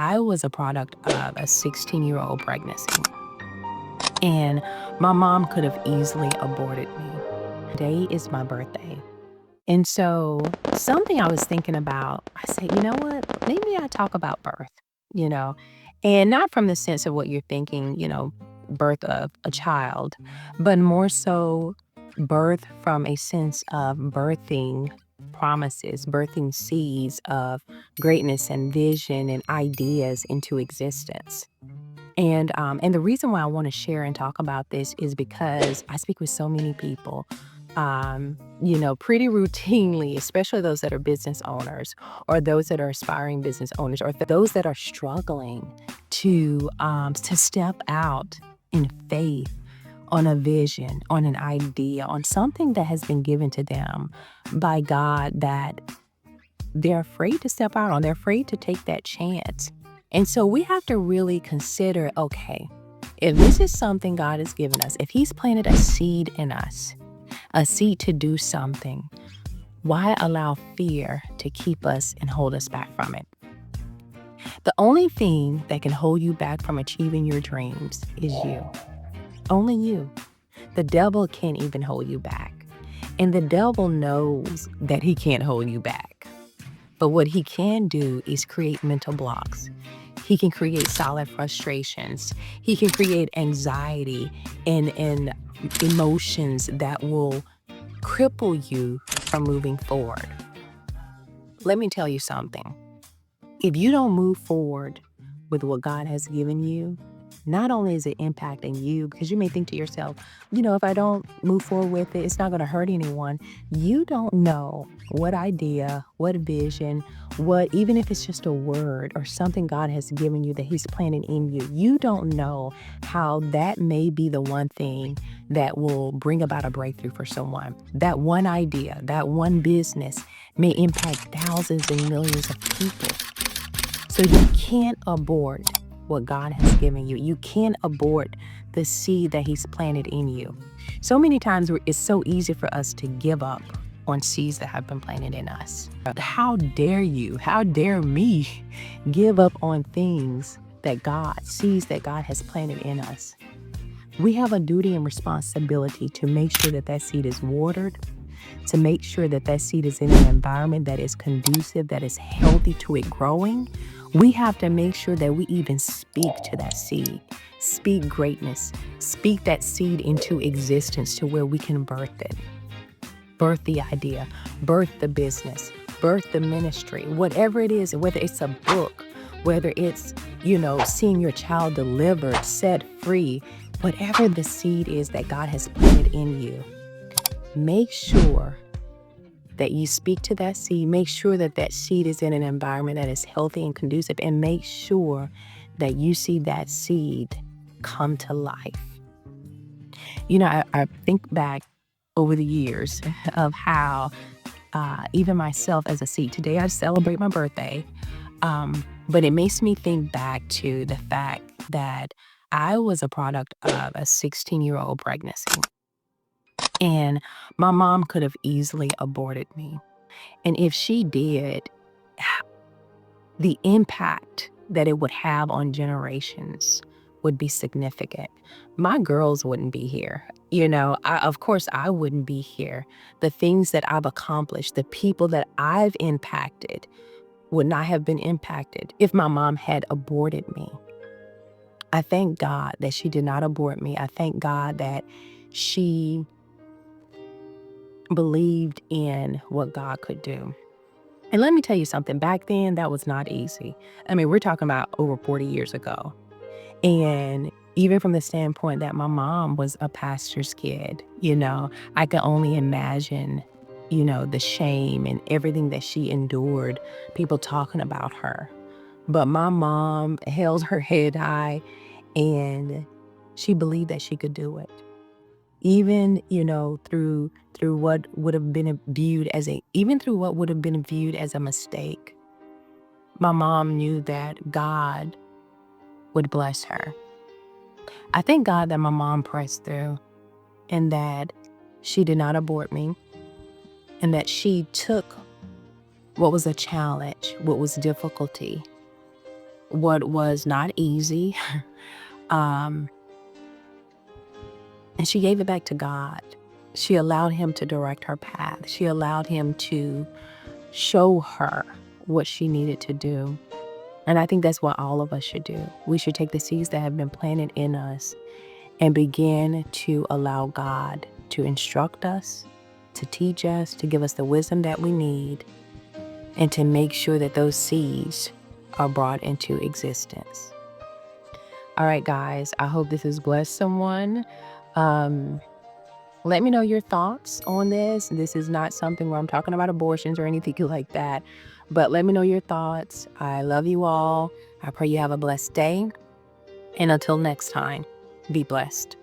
I was a product of a 16-year-old pregnancy, and my mom could have easily aborted me. Today is my birthday. And so something I was thinking about, I said, you know what? Maybe I talk about birth, you know, and not from the sense of what you're thinking, birth of a child, but more so birth from a sense of birthing promises, birthing seeds of greatness and vision and ideas into existence. And the reason why I want to share and talk about this is because I speak with so many people, pretty routinely, especially those that are business owners or those that are aspiring business owners or those that are struggling to step out in faith on a vision, on an idea, on something that has been given to them by God that they're afraid to step out on. They're afraid to take that chance. And so we have to really consider, okay, if this is something God has given us, if He's planted a seed in us, a seed to do something, why allow fear to keep us and hold us back from it? The only thing that can hold you back from achieving your dreams is you. Only you. The devil can't even hold you back. And the devil knows that he can't hold you back. But what he can do is create mental blocks. He can create solid frustrations. He can create anxiety and emotions that will cripple you from moving forward. Let me tell you something. If you don't move forward with what God has given you, not only is it impacting you, because you may think to yourself, if I don't move forward with it, it's not going to hurt anyone. You don't know what idea, what vision, even if it's just a word or something God has given you that He's planted in you, you don't know how that may be the one thing that will bring about a breakthrough for someone. That one idea, that one business may impact thousands and millions of people. So you can't abort what God has given you. You can't abort the seed that He's planted in you. So many times it's so easy for us to give up on seeds that have been planted in us. How dare you, how dare me give up on seeds that God has planted in us? We have a duty and responsibility to make sure that seed is watered, to make sure that seed is in an environment that is conducive, that is healthy to it growing. We have to make sure that we even speak to that seed, speak greatness, speak that seed into existence to where we can birth it, birth the idea, birth the business, birth the ministry, whatever it is, whether it's a book, whether it's, seeing your child delivered, set free, whatever the seed is that God has planted in you, make sure that you speak to that seed. Make sure that seed is in an environment that is healthy and conducive, and make sure that you see that seed come to life. I think back over the years of how even myself as a seed, today I celebrate my birthday, but it makes me think back to the fact that I was a product of a 16-year-old pregnancy. And my mom could have easily aborted me. And if she did, the impact that it would have on generations would be significant. My girls wouldn't be here. Of course, I wouldn't be here. The things that I've accomplished, the people that I've impacted would not have been impacted if my mom had aborted me. I thank God that she did not abort me. I thank God that she believed in what God could do. And let me tell you something, back then that was not easy. I mean, we're talking about over 40 years ago. And even from the standpoint that my mom was a pastor's kid, I can only imagine, the shame and everything that she endured, people talking about her. But my mom held her head high and she believed that she could do it. Even, through what would have been viewed as a mistake, my mom knew that God would bless her. I thank God that my mom pressed through and that she did not abort me and that she took what was a challenge, what was difficulty, what was not easy. um, and she gave it back to God. She allowed him to direct her path. She allowed him to show her what she needed to do. And I think that's what all of us should do. We should take the seeds that have been planted in us and begin to allow God to instruct us, to teach us, to give us the wisdom that we need, and to make sure that those seeds are brought into existence. All right, guys, I hope this has blessed someone. Um, Let me know your thoughts on this. This is not something where I'm talking about abortions or anything like that, but let me know your thoughts. I love you all. I pray you have a blessed day. And until next time, be blessed.